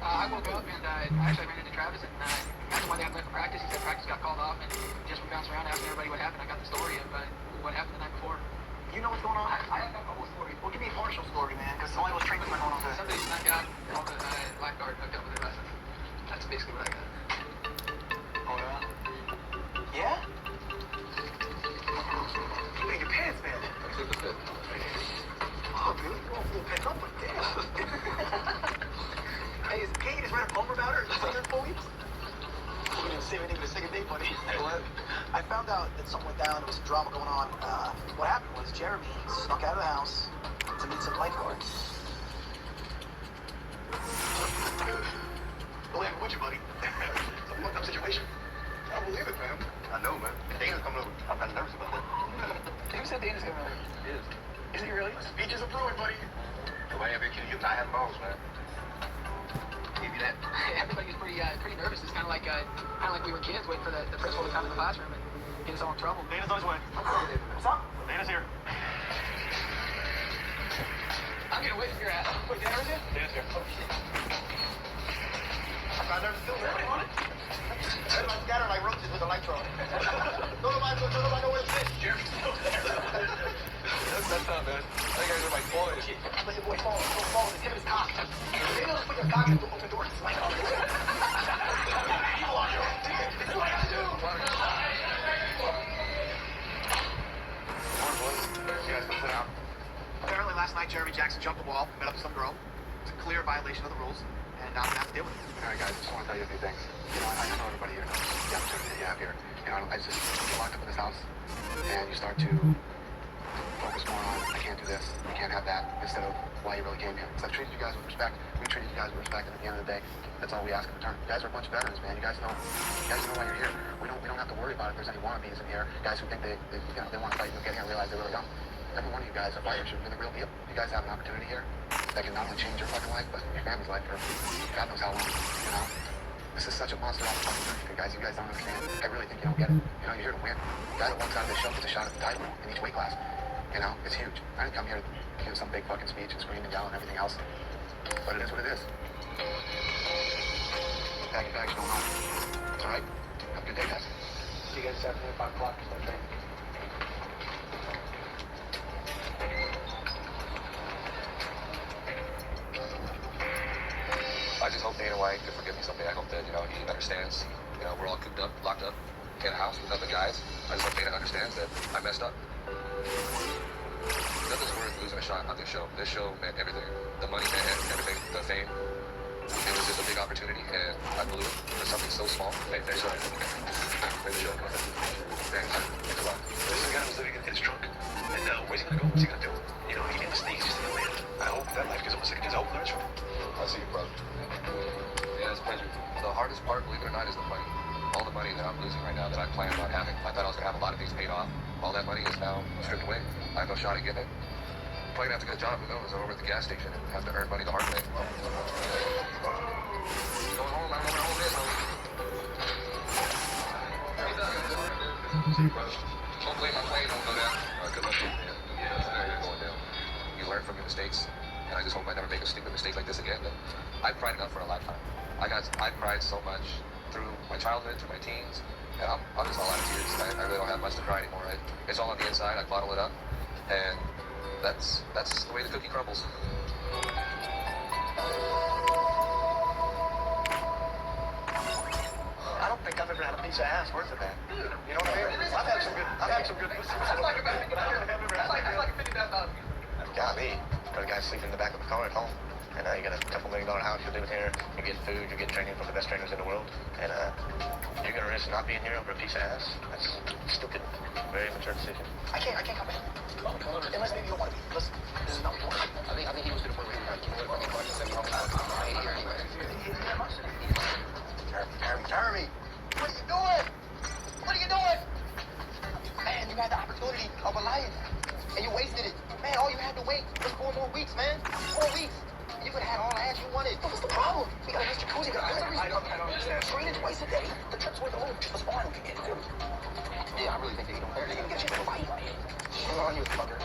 I woke up and I actually ran into Travis and that's why they had left for practice. He said practice got called off and just bounced around asking everybody what happened. I got the story of what happened the night before. You know what's going on? I have a whole story. Well, give me a partial story, man, because somebody was training my normal. Somebody snuck out and all the lifeguard hooked up with their lessons. That's basically what I got. Oh, yeah? Yeah? You made your pants, man. I took the fit. Oh, dude, you all full pent up like damn. Hey, can't you just write a poem about her? Just like her 4 weeks? We didn't say anything to the second date, buddy. What? I found out that something went down. There was some drama going on. What happened was Jeremy snuck out of the house to meet some lifeguards. What happened with you, buddy? It's a fucked up situation. I don't believe it, man. I know, man. Dana's coming over. I'm kind of nervous about that. Who said Dana's coming over? guy has balls, man. Give you that. Everybody was pretty nervous. It's kind of like we were kids waiting for the principal to come in the classroom and get us all in trouble. Dana's on his way. What's up? Dana's here. I'm getting away from your ass. Wait, Dana is here? Dana's here. Oh, shit. I got nervous too, man. Everybody scattered like roaches with a light truck. Don't nobody know where to sit. Jeremy's still there. That's not bad. I guys are my boys. Let your boy fall. Don't fall with the tip of his cock. They know to put your cock in the open door and slam it off. You are your this is what I do. You guys can sit out. Apparently last night Jeremy Jackson jumped the wall, met up with some girl. It's a clear violation of the rules, and I'm gonna have to deal with it. All right, guys, I just want to tell you a few things. You know, I know everybody here knows the opportunity that you have here. You know, I just get locked up in this house, and you start to focus more on, I can't do this, I can't have that, instead of why you really came here. So I've treated you guys with respect. We treated you guys with respect, and at the end of the day, that's all we ask in return. You guys are a bunch of veterans, man. You guys know why you're here. We don't have to worry about if there's any wannabes in here, guys who think they want to fight and get here and realize they really don't. Every one of you guys are fighters. You're the real deal. You guys have an opportunity here that can not only change your fucking life, but your family's life for God knows how long. You know, this is such a monster opportunity for you guys. You guys don't understand. I really think you don't get it. You know, you're here to win. The guy that walks out of this show gets a shot at the title in each weight class. You know, it's huge. I didn't come here to give some big fucking speech and scream and yell and everything else. But it is what it is. Pack your bags, go home. It's all right. Have a good day, guys. See you guys this afternoon at 5 o'clock. Start training. I just hope Dana White could forgive me someday. I hope that, he understands, we're all cooped up, locked up in a house with other guys. I just hope Dana understands that I messed up. Nothing's worth losing a shot on this show. This show meant everything. The money meant everything. The fame. It was just a big opportunity, and I blew it for something so small. Hey, thanks, sir. Play the show. Thanks. Thanks a lot. This is a guy who's living in his trunk. And where's he gonna go? What's he gonna do? He made mistakes. He's still a man. I hope that life gives him a second chance. I hope he learns from it. I'll see you, brother. Yeah, it's a pleasure. The hardest part, believe it or not, is the money. All the money that I'm losing right now that I planned on having. I thought I was going to have a lot of things paid off. All that money is now stripped away. I have no shot at getting it. Probably going to have to get a job, who knows, over at the gas station and have to earn money the hard way. Going home, I don't know where home is, though. Hopefully my plane won't go down. Good luck to you, man. Yeah, it's going down. You learn from your mistakes, and I just hope I never make a stupid mistake like this again. But I've cried enough for a lifetime. I've cried so much through my childhood, through my teens, and I'm just all out of tears. I really don't have much to cry anymore. It's all on the inside. I bottle it up, and that's the way the cookie crumbles. I don't think I've ever had a piece of ass worth of that. You know what I mean? I've had some good pussy. That's like a $50,000. Golly, got a guy sleeping in the back of the car at home. And you got a $2 million house you're living here. You get food, you get training from the best trainers in the world. And you're gonna risk not being here over a piece of ass? That's stupid. Very mature decision. I can't come in. Unless maybe you don't want to be. Listen, this is not what you want. I think he was to the point where he was like, you know what, fucking send me home. I ain't here anyway. Jeremy, what are you doing? What are you doing? Man, you had the opportunity of a life, and you wasted it. Man, all you had to wait was 4 more weeks, man. 4 weeks. You could have had all the ass you wanted. What's the problem? We got a nice jacuzzi. I don't understand. Training twice a day. The trip's worth the home. That's fine. We can get it too. Yeah, I really think that you don't care. You're gonna get you to fight. Come on, you fucker.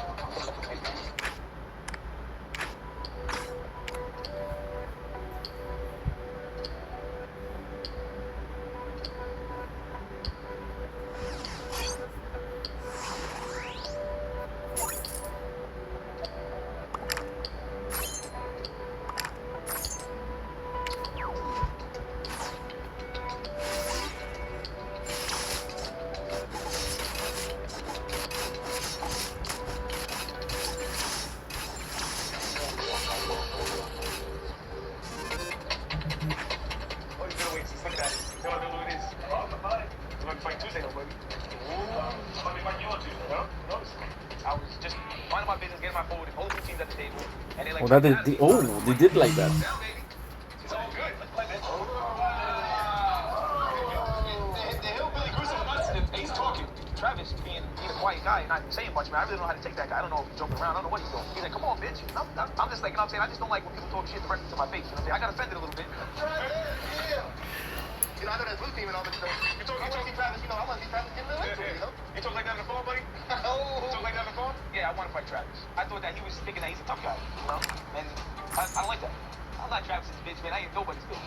Oh, that they did like that. It's all good. Let's play this. The hillbilly grew some nuts and he's talking. Travis being a quiet guy, not saying much. much, man. I really don't know how to take that guy. I don't know if he's jumping around. I don't know what he's doing. He's like, come on, bitch. I'm just like, you know what I'm saying? I just don't like when people talk shit directly to my face. You know what I'm saying? I got offended a little bit. You know, I know that blue team and all that stuff. You talk Travis, you know, I want to see Travis get a little into it, you know? You talk like that on the phone, buddy? Oh. You talk like that on the phone? Yeah, I want to fight Travis. I thought that he was thinking that he's a tough guy, you know? And I don't like that. I'm not Travis's bitch, man. I ain't nobody's bitch.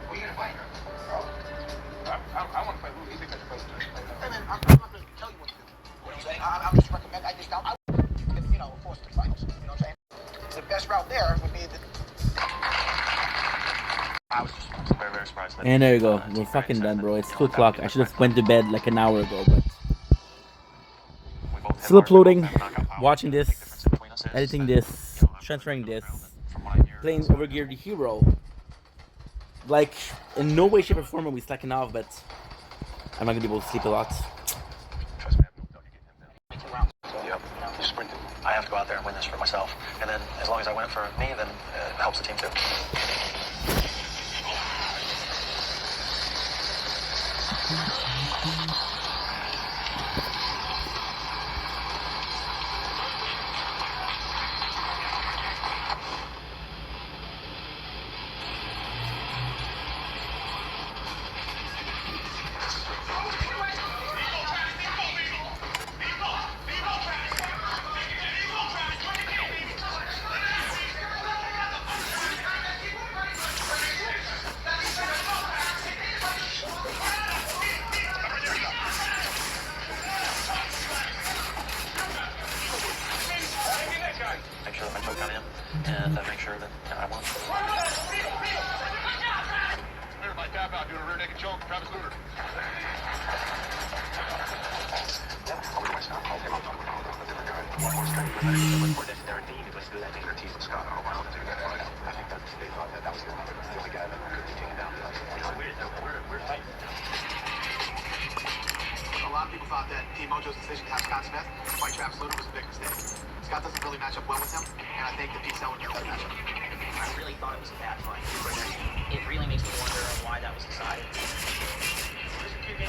Who you gonna fight? I want to fight Lou. He thinks I should fight Travis. Hey, man, I'm not going to tell you what to do. You know what I'm saying? I'm just recommend, I you know, of course, the finals. You know what I'm saying? The best route there would be the... I was just very, very surprised. And there you go. We're fucking done, bro. It's 2 o'clock. I should have went to bed like an hour ago, but still uploading, watching this, editing this, transferring this, playing overgeared hero. Like, in no way, shape, or form are we slacking off, but I'm not gonna be able to sleep a lot. Yep, you sprinted. I have to go out there and win this for myself. And then as long as I win it for me, then it helps the team too. Make sure that my choke got in, and make sure that I won. Everybody tap out, doing a rear naked choke, Travis Luter. A lot of people thought that Team Mojo's decision to have Scott Smith fight Travis Luter was a big mistake. Scott doesn't really match up well with him, and I think that Pete Sellers would be a better matchup. I really thought it was a bad fight. It really makes me wonder why that was decided. To be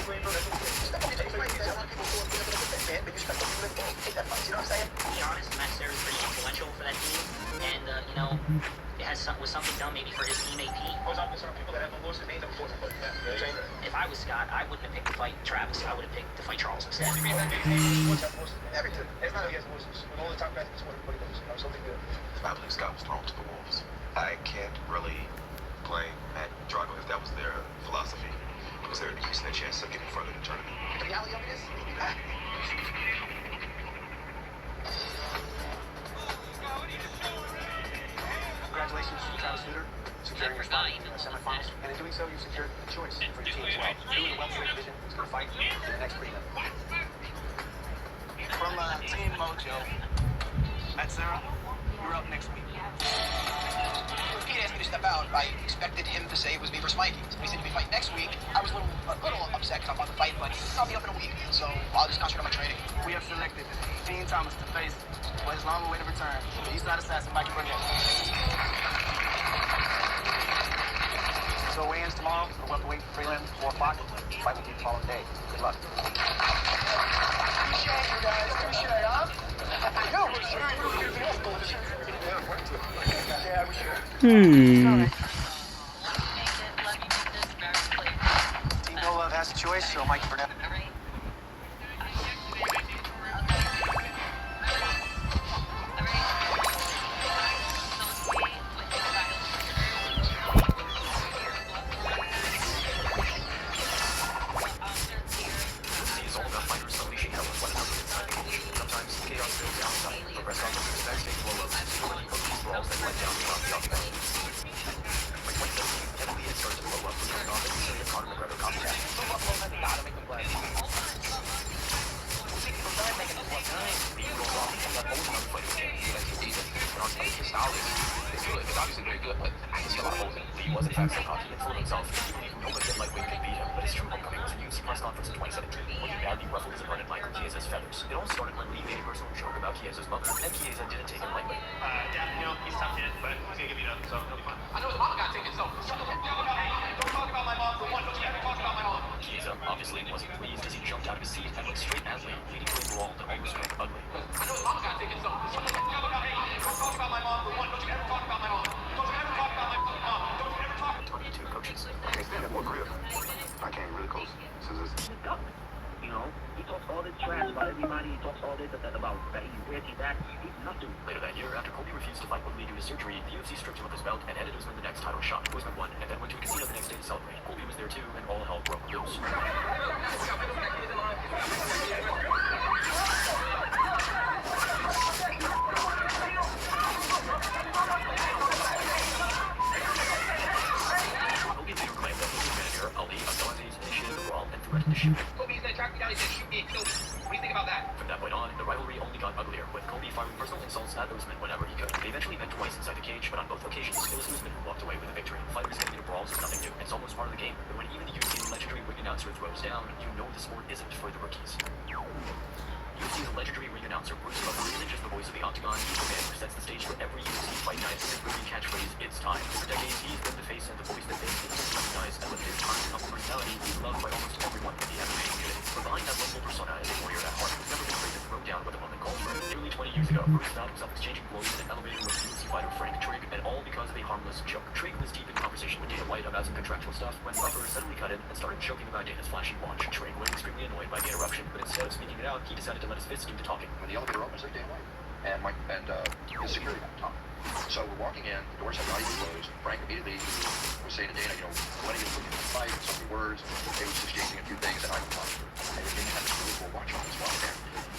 honest, Matt Sarah is pretty influential for that team, and you know, it was something done maybe for his team AP. If I was Scott, I wouldn't have picked to fight Travis. I would have picked to fight Charles instead. Everything. It's not against horses. When all the top guys, it's what everybody does. You know, something good. I believe Scott was thrown to the wolves. I can't really blame Matt Drago if that was their philosophy, because they're decreasing their chance of getting further in the tournament. The reality of it is, he'll be back. Congratulations, Travis Luter, securing your spot in the semifinals. And in doing so, you secured a choice for your team as well. You in the welterweight division is going to fight in the next prelim. From Team Mojo, Matt Sarah, you're up next week. When Pete asked me to step out, I expected him to say it was me versus Mikey. So he said to be fighting next week. I was a little upset because I'm about to fight, but I'll be up in a week, so I'll just concentrate on my training. We have selected Dean Thomas to face for his long-awaited return, the Eastside Assassin, Mikey Burnett. So weigh-ins tomorrow, the welterweight prelim, 4 o'clock. Fight with you the following day. Good luck. Appreciate you guys. Appreciate it, huh? No, we're sure. Yeah, we're sure. Team No Love has a choice, so Mikey Burnett. It's obviously very good, but I can see a lot of holes in it. He was in fact so confident full of himself. Nobody in lightweight could beat him, but his true homecoming was a UFC press conference in 2017 when he badly ruffled his opponent Michael Chiesa's feathers. It all started when Lee made a personal joke about Chiesa's mother, and Chiesa didn't take him lightweight. Yeah, you know, he's a tough kid, but he's gonna give you nothing, so he'll be fine. I know his mama got tickets, so shut the fuck up. Don't talk about my mom for one. Don't you ever talk about my mom. obviously wasn't pleased as he jumped out of his seat and went straight at Lee, leading to a brawl that almost got ugly. I know Mom got taken so. Hey, don't talk about my mom for one. Don't you ever talk about my mom. Don't you ever talk about my mom. Don't you ever talk. 22 coaches. I can't stand that boy Griff. I came really close. You know, he talks all this trash about everybody. He talks all this about that he's this, he's that. He's nothing. Later that year, after Colby refused to fight Woodley due to surgery, the UFC stripped him of his belt and headed Usman the next title shot. Usman won, and then went to a casino the next day to celebrate. Colby was there too, and all hell broke loose. Colby later claimed that his manager, Ali Abdelaziz, initiated the brawl and threatened to shoot him. Kobe's gonna track me down. He said, shoot me and kill me. What do you think about that? From that point on, the rivalry only got uglier, with Colby firing personal insults at Usman whenever he could. They eventually met twice inside the cage, but on both occasions, it was Usman who walked away with the victory. Fighters getting into brawls is nothing new. It's almost part of the game. But when even the UFC's legendary ring announcer throws down, you know the sport isn't for the rookies. UFC's legendary ring announcer Bruce Buffer isn't just the voice of the Octagon, he's the man who sets the stage for every UFC fight night with his movie catchphrase, "It's time." For decades, he's been the face and the voice that fans instantly recognize, and with his charming humble personality, he's loved by almost everyone in the MMA community. But behind that lovable persona is a warrior at heart who's never been afraid to throw down what the moment calls for. Nearly 20 years ago, Bruce found himself exchanging blows in an elevator with UFC fighter Frank Trigg, and all because of a harmless joke. Trigg was deep in conversation with Dana White about some contractual stuff when Buffer suddenly cut in and started joking about Dana's flashy watch. Trigg was extremely annoyed by the interruption, but instead of speaking it out, he decided to let his fist do the talking. When the elevator opens, there's Dan White and his security guy, Tom. So we're walking in, the doors have not even closed. Frank immediately was saying to Dana, you know, when are you looking to fight? So many words. They were exchanging a few things, and I thought, hey, Dana had this really cool watch on this while there.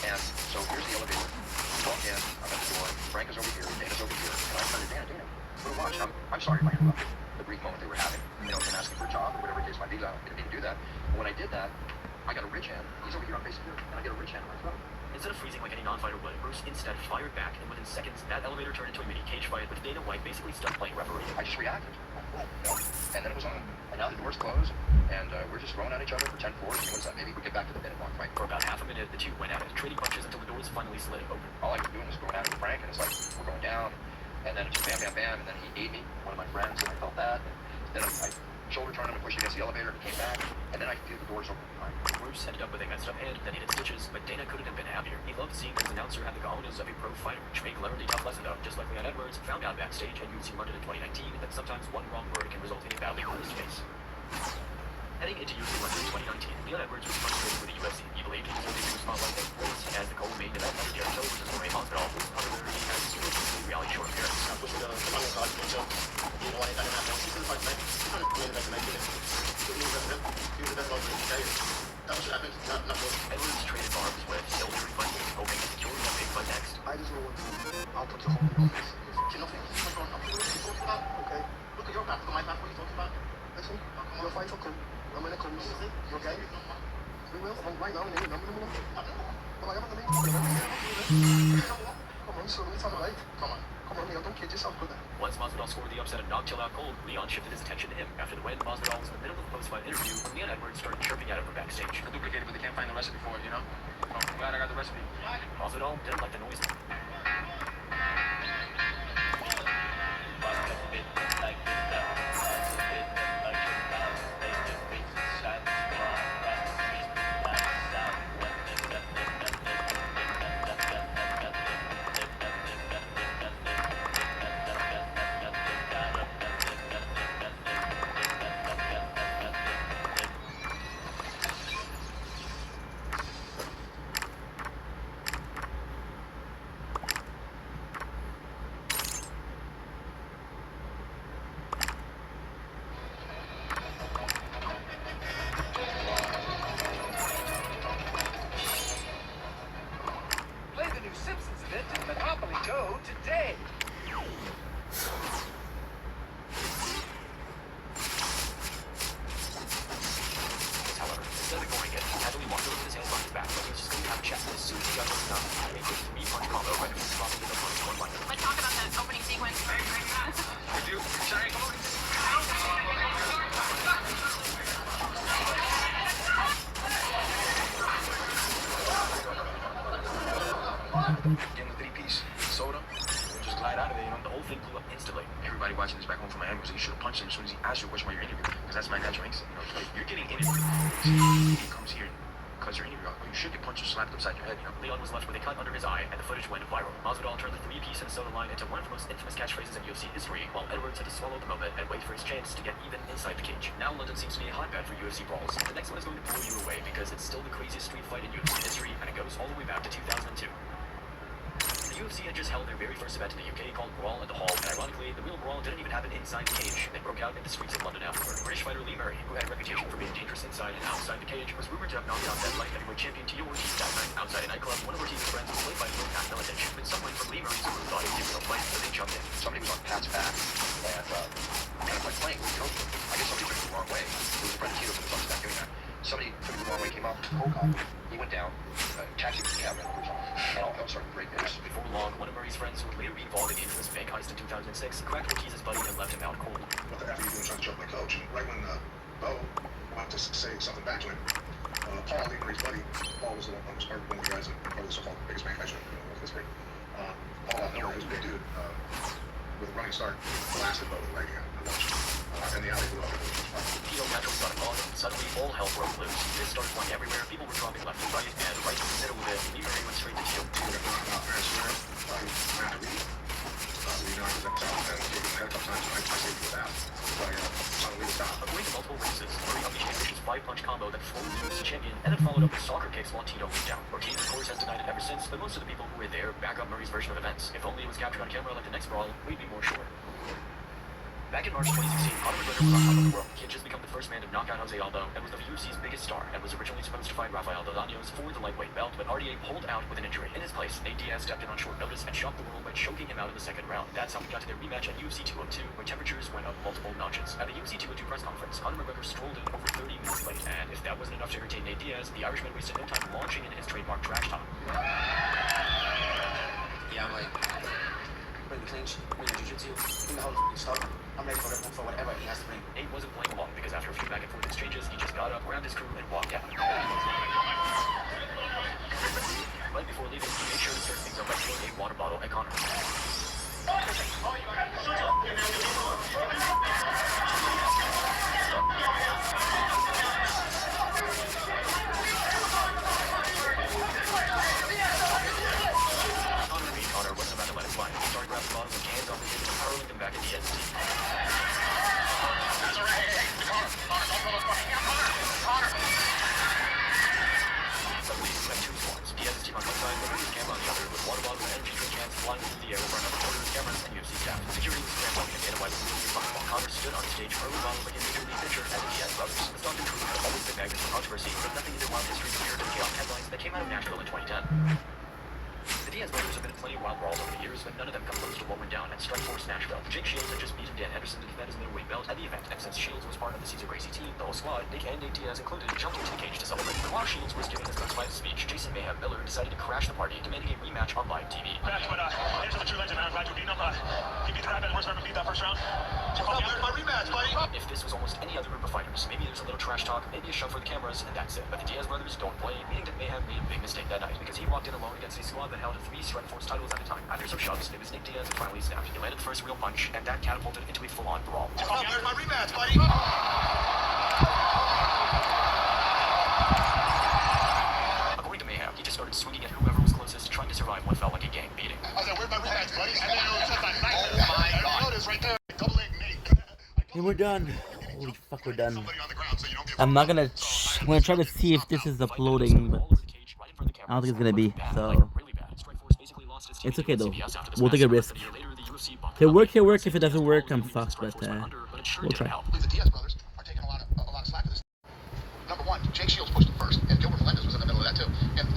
And so here's the elevator. We walk in, I'm at the door. Frank is over here, Dana's over here, and I turn to Dana, put a watch. I'm sorry if I interrupted the brief moment they were having. You know, him asking for a job or whatever the case might be. I didn't mean to do that. But when I did that, I got a ridge hand. He's over here on face here, and I get a ridge hand on my throat. Instead of freezing like any non-fighter would, Bruce instead fired back, and within seconds, that elevator turned into a mini cage fight with Dana White basically stuck playing referee. I just reacted. And then it was on. And now the doors closed, and we're just throwing at each other for 10-4. What is that? Maybe we get back to the minute mark, right? For about half a minute, the two went at it, trading punches until the doors finally slid open. All I was doing was going at it with Frank, and it's like, we're going down. And then it's just bam, bam, bam, and then he ate me, one of my friends, and I felt that. And then I shoulder turned him and pushed against the elevator, and he came back, and then I feel the doors open behind me. Bruce ended up with a messed up hand that needed stitches, but Dana couldn't have been happier. He loved seeing his announcer have the cojones of a pro fighter. Trigg learned a tough lesson though, just like Leon Edwards found out backstage at UFC London in 2019 that sometimes one wrong word can result in a badly bruised face. Heading into UFC London in 2019, Leon Edwards was frustrated with the UFC. He believed he deserved a bigger spotlight than Bruce as the co-main event that year. So, just for a hospital, however, he has a super reality show appearance. Edwards traded arms with military fighting, hoping to secure that big fight next. I just know what to do. I'll put the whole thing on this. You know, what's going on? What are you talking about? Okay. Look at your map. Look at my map. What are you talking about? Listen, your fights will come. I'm in a close. You okay? We will. Right now, we need a number. Well, I haven't the name. Come on, so let me talk right. Come on, don't kid yourself with that. Once Masvidal scored the upset and knocked Till out cold, Leon shifted his attention to him. After the win, Masvidal was in the middle of the post-fight interview when Leon Edwards started chirping at him from backstage. I duplicated, but they can't find the recipe for it, you know? Well, I'm glad I got the recipe. Masvidal didn't like the noise. Give him a 3-piece soda, and just glide head out of there, the whole thing blew up instantly. Everybody watching this back home from Miami was like, you should have punched him as soon as he asked you a question about your interview, because that's my natural instinct. If you're getting interviewed, he comes here because your interview, you should get punched or slapped upside your head. Leon was left with a cut under his eye, and the footage went viral. Masvidal turned the three-piece Minnesota line into one of the most infamous catchphrases in UFC history, while Edwards had to swallow the moment and wait for his chance to get even inside the cage. Now London seems to be a hotbed for UFC brawls. The next one is going to blow you away because it's still the craziest street fight in UFC history, and it goes all the way back to 2002. The UFC had just held their very first event in the UK called Brawl at the Hall, and ironically, the real brawl didn't even happen inside the cage. They broke out in the streets of London afterward. British fighter Lee Murray, who had a reputation for being dangerous inside and outside the cage, was rumored to have knocked out then light heavyweight champion Tito Ortiz that night outside a nightclub. One of Ortiz's friends was played by Lil Pat Miletich, but someone from Lee Murray's group thought it was a real fight, so they jumped in. Somebody was on Pat's back, and kind of like playing with the I guess somebody took it the wrong way. It was a friend of Tito from the Bucks back doing that. Somebody took it the wrong way, came out, broke off. He went down, taxied the camera, and all hell started breaking loose. Before long, one of Murray's friends, who would later be involved in the infamous bank heist in 2006, cracked Ortiz's buddy and left him out cold. What the F are you doing trying to choke my coach? And right when Bo went to say something back to him, Paul, Lee Murray's buddy, Paul was the one who was one of the guys that probably the so-called biggest bank heist in history. Paul out nowhere, he was a big dude with a running start, blasted Bo with a right hand. And the alley blew up. Tito naturally got a call, and suddenly all hell broke loose. This started flying everywhere, people were dropping left and right, and right in the middle of it, Lee Murray went straight to Tito. Tito got knocked out very soon. He ran to Reed. Reed knocked his out, and gave him a head a couple times, and I saved him with that. But suddenly he stopped. According to multiple witnesses, Murray unleashed a vicious 5-punch combo that floored the UFC champion, and then followed up with soccer kicks while Tito went down. Ortiz, of course, has denied it ever since, but most of the people who were there back up Murray's version of events. If only it was captured on camera like the next brawl, we'd be more sure. Back in March 2016, Conor McGregor was on top of the world. He had just become the first man to knock out Jose Aldo and was the UFC's biggest star, and was originally supposed to fight Rafael Dos Anjos for the lightweight belt, but RDA pulled out with an injury. In his place, Nate Diaz stepped in on short notice and shocked the world by choking him out in the second round. That's how we got to their rematch at UFC 202, where temperatures went up multiple notches. At the UFC 202 press conference, Conor McGregor strolled in over 30 minutes late, and if that wasn't enough to irritate Nate Diaz, the Irishman wasted no time launching into his trademark trash talk. Yeah, I'm like, bring the clinch, bring the jiu-jitsu, bring the whole stuff. I'm ready for whatever he has to bring. Nate wasn't playing along because after a few back and forth exchanges, he just got up, grabbed his crew, and walked out. Right before leaving, he made sure to start things up by throwing a water bottle at Conor. Conor wasn't about to let it fly. He started grabbing bottles of cans off the table and hurling them back at Diaz. Suddenly, he met two swarms. Diaz's team on one side, but his camera on the other, with water bottles and energy drink cans flying through the air over another quarter of cameras and UFC staff. Security was scrambling and Dana White was moving fine, while Conor stood on stage hurling bottles like a Major League pitcher at the Diaz brothers. The Stockton crew had always been magnets for controversy, but nothing in their wild history compared to the chaotic headlines that came out of Nashville in 2010. The Diaz brothers have been in plenty of wild brawls over the years, but none of them come close to what went down at Strikeforce Nashville. Jake Shields had just beaten Dan Henderson to defend his middleweight belt at the event, and since Shields was part of the Cesar Gracie team, the whole squad, Nick and Nate Diaz included, jumped into the cage to celebrate. But while Shields was giving his inspired speech, Jason Mayhem Miller decided to crash the party, demanding a rematch on live TV. Here's the true legend, man. I'm glad you beat him. He beat the rap worst ever beat that first round. Where's my rematch, buddy? If this was almost any other group of fighters, maybe there's a little trash talk, maybe a shove for the cameras, and that's it. But the Diaz brothers don't play, meaning that Mayhem made a big mistake that night, because he walked in alone against a squad that held 3 Strikeforce titles at the time. After some shoves, it was Nick Diaz who finally snapped. He landed the first real punch, and that catapulted into a full-on brawl. Where's my rematch, buddy? According to Mayhem, he just started swinging at whoever was closest, trying to survive what felt like a gang beating. I said, where's my rematch, buddy? And then it was just a nice. Oh my God! Notice right there, double leg Nate. And we're done. Holy fuck, we're done. I'm not gonna. I'm gonna try to see if this is uploading, but I don't think it's gonna be. So it's okay though. We'll take a risk. If it work. If it doesn't work, I'm fucked. But we'll try. The Diaz brothers are taking a lot of slack for this. Number one, Jake Shields pushed him first, and Gilbert Melendez was in the middle of that too. And